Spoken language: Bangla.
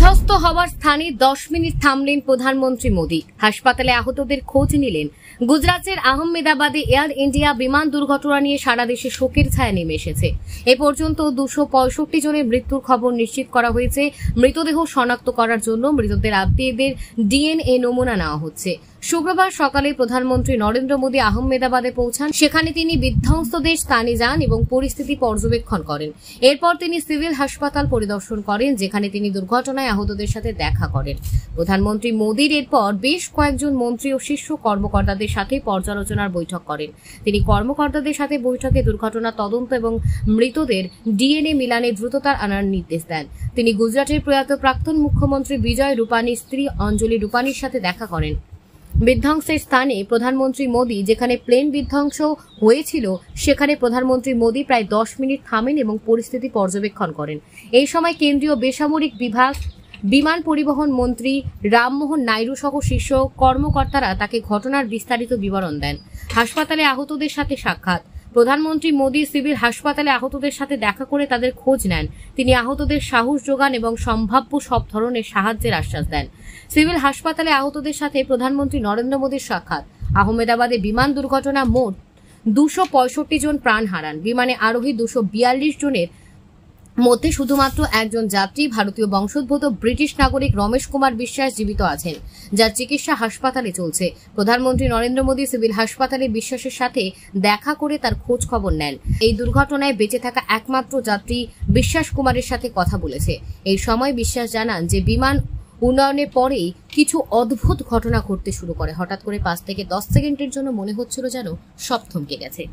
বিধ্বস্ত হওয়ার স্থানে 10 মিনিট থামলেন প্রধানমন্ত্রী মোদী। হাসপাতালে আহতদের খোঁজ নিলেন। গুজরাটের আহমেদাবাদে এয়ার ইন্ডিয়া বিমান দুর্ঘটনা নিয়ে সারা দেশে শোকের ছায়া নেমে এসেছে। এ পর্যন্ত 265 জনের মৃত্যুর খবর নিশ্চিত করা হয়েছে। মৃতদেহ শনাক্ত করার জন্য মৃতদের আত্মীয়দের ডিএনএ নমুনা নেওয়া হচ্ছে। শুক্রবার সকালে প্রধানমন্ত্রী নরেন্দ্র মোদী আহমেদাবাদে পৌঁছান। সেখানে তিনি বিধ্বস্তদের স্থানে যান এবং পরিস্থিতি পর্যবেক্ষণ করেন। এরপর তিনি সিভিল হাসপাতাল পরিদর্শন করেন, যেখানে তিনি দুর্ঘটনায় আহতদের সাথে দেখা করেন। প্রধানমন্ত্রী মোদীর এরপর বেশ কয়েকজন মন্ত্রী ও শীর্ষ কর্মকর্তাদের সাথে পর্যালোচনার বৈঠক করেন। তিনি কর্মকর্তাদের সাথে বৈঠকে দুর্ঘটনা তদন্ত এবং মৃতদের ডিএনএ মিলানে দ্রুততা আনার নির্দেশ দেন। তিনি গুজরাটের প্রয়াত প্রাক্তন মুখ্যমন্ত্রী বিজয় রূপানীর স্ত্রী অঞ্জলি রূপানীর সাথে দেখা করেন। বিধ্বংসের স্থানে প্রধানমন্ত্রী মোদী, যেখানে প্লেন বিধ্বংস হয়েছিল, সেখানে প্রধানমন্ত্রী মোদী প্রায় 10 মিনিট থামেন এবং পরিস্থিতি পর্যবেক্ষণ করেন। এই সময় কেন্দ্রীয় বেসামরিক বিভাগ, বিমান পরিবহন মন্ত্রী রামমোহন নাইডু সহ শীর্ষ কর্মকর্তারা তাকে ঘটনার বিস্তারিত বিবরণ দেন। হাসপাতালে আহতদের সাথে সাক্ষাৎ। প্রধানমন্ত্রী মোদী সিভিল হাসপাতালে আহতদের সাথে দেখা করে তাদের খোঁজ নেন। তিনি আহতদের সাহস যোগান এবং সম্ভাব্য সব ধরনের সাহায্যের আশ্বাস দেন। সিভিল হাসপাতালে আহতদের সাথে প্রধানমন্ত্রী নরেন্দ্র মোদীর সাক্ষাৎ। আহমেদাবাদে বিমান দুর্ঘটনা মোট 265 জন প্রাণ হারান। বিমানে আরোহী 242 জনের মধ্যে শুধুমাত্র একজন যাত্রী, ভারতীয় বংশোদ্ভূত ব্রিটিশ নাগরিক রমেশ কুমার বিশ্বাস জীবিত আছেন, যার চিকিৎসা হাসপাতালে চলছে। প্রধানমন্ত্রী নরেন্দ্র মোদী সিভিল হাসপাতালে বিশ্বাসের সাথে দেখা করে তার খোঁজ খবর নেন। এই দুর্ঘটনায় বেঁচে থাকা একমাত্র যাত্রী বিশ্বাস কুমারের সাথে কথা বলেছে। এই সময় বিশ্বাস জানান যে বিমান উন্নয়নের পরেই কিছু অদ্ভুত ঘটনা ঘটতে শুরু করে। হঠাৎ করে 5 থেকে 10 সেকেন্ডের জন্য মনে হচ্ছিল যেন সব থমকে গেছে।